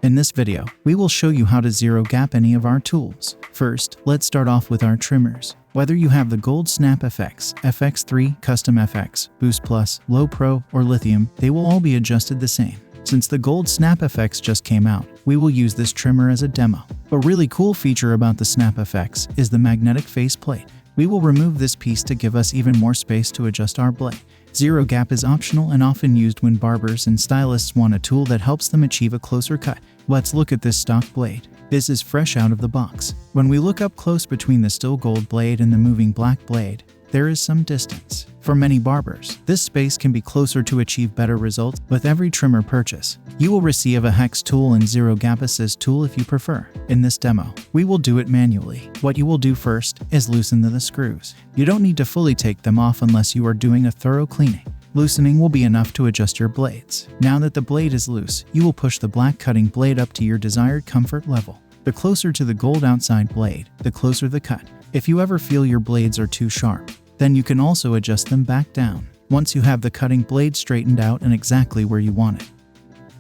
In this video, we will show you how to ZeroGap any of our tools. First, let's start off with our trimmers. Whether you have the Gold Snap FX, FX3, Custom FX, Boost Plus, Low Pro, or Lithium, they will all be adjusted the same. Since the Gold Snap FX just came out, we will use this trimmer as a demo. A really cool feature about the Snap FX is the magnetic face plate. We will remove this piece to give us even more space to adjust our blade. ZeroGap is optional and often used when barbers and stylists want a tool that helps them achieve a closer cut. Let's look at this stock blade. This is fresh out of the box. When we look up close between the still gold blade and the moving black blade, there is some distance. For many barbers, this space can be closer to achieve better results. With every trimmer purchase, you will receive a hex tool and ZeroGap Assist tool if you prefer. In this demo, we will do it manually. What you will do first is loosen the screws. You don't need to fully take them off unless you are doing a thorough cleaning. Loosening will be enough to adjust your blades. Now that the blade is loose, you will push the black cutting blade up to your desired comfort level. The closer to the gold outside blade, the closer the cut. If you ever feel your blades are too sharp, then you can also adjust them back down. Once you have the cutting blade straightened out and exactly where you want it,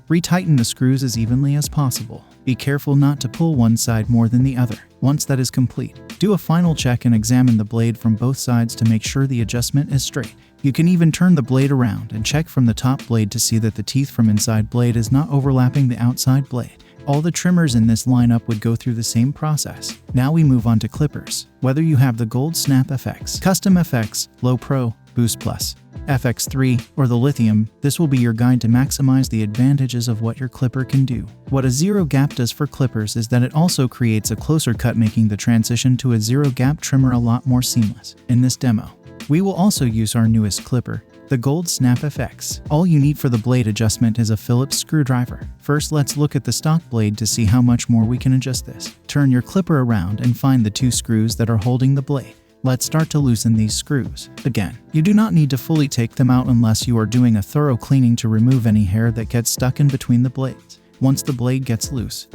retighten the screws as evenly as possible. Be careful not to pull one side more than the other. Once that is complete, do a final check and examine the blade from both sides to make sure the adjustment is straight. You can even turn the blade around and check from the top blade to see that the teeth from inside blade is not overlapping the outside blade. All the trimmers in this lineup would go through the same process. Now we move on to clippers. Whether you have the Gold Snap FX, Custom FX, Low Pro, Boost Plus, FX3, or the Lithium, this will be your guide to maximize the advantages of what your clipper can do. What a ZeroGap does for clippers is that it also creates a closer cut, making the transition to a ZeroGap trimmer a lot more seamless. In this demo, we will also use our newest clipper, the Gold Snap FX. All you need for the blade adjustment is a Phillips screwdriver. First, let's look at the stock blade to see how much more we can adjust this. Turn your clipper around and find the two screws that are holding the blade. Let's start to loosen these screws. Again, you do not need to fully take them out unless you are doing a thorough cleaning to remove any hair that gets stuck in between the blades. Once the blade gets loose,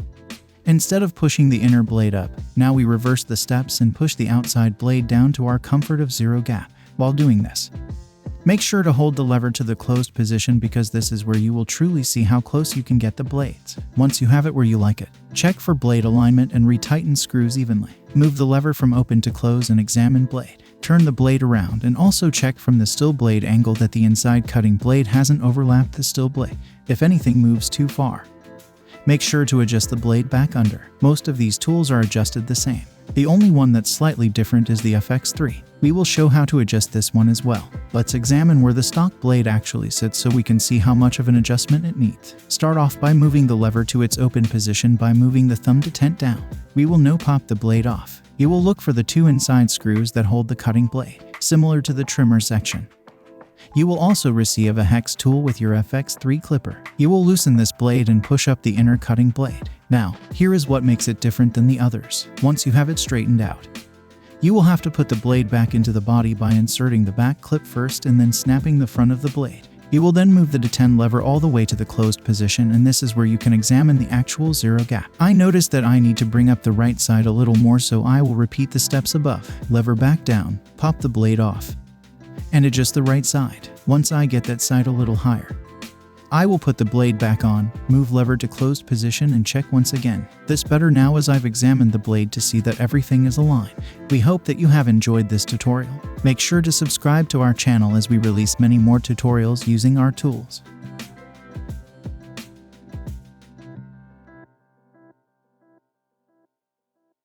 instead of pushing the inner blade up, now we reverse the steps and push the outside blade down to our comfort of ZeroGap. While doing this, make sure to hold the lever to the closed position because this is where you will truly see how close you can get the blades. Once you have it where you like it, check for blade alignment and retighten screws evenly. Move the lever from open to close and examine blade. Turn the blade around and also check from the still blade angle that the inside cutting blade hasn't overlapped the still blade. If anything moves too far, make sure to adjust the blade back under. Most of these tools are adjusted the same. The only one that's slightly different is the FX3. We will show how to adjust this one as well. Let's examine where the stock blade actually sits so we can see how much of an adjustment it needs. Start off by moving the lever to its open position by moving the thumb detent down. We will now pop the blade off. You will look for the two inside screws that hold the cutting blade, similar to the trimmer section. You will also receive a hex tool with your FX3 clipper. You will loosen this blade and push up the inner cutting blade. Now, here is what makes it different than the others. Once you have it straightened out, you will have to put the blade back into the body by inserting the back clip first and then snapping the front of the blade. You will then move the detent lever all the way to the closed position, and this is where you can examine the actual ZeroGap. I noticed that I need to bring up the right side a little more, so I will repeat the steps above. Lever back down, pop the blade off, and adjust the right side. Once I get that side a little higher, I will put the blade back on, move lever to closed position and check once again. This better now as I've examined the blade to see that everything is aligned. We hope that you have enjoyed this tutorial. Make sure to subscribe to our channel as we release many more tutorials using our tools.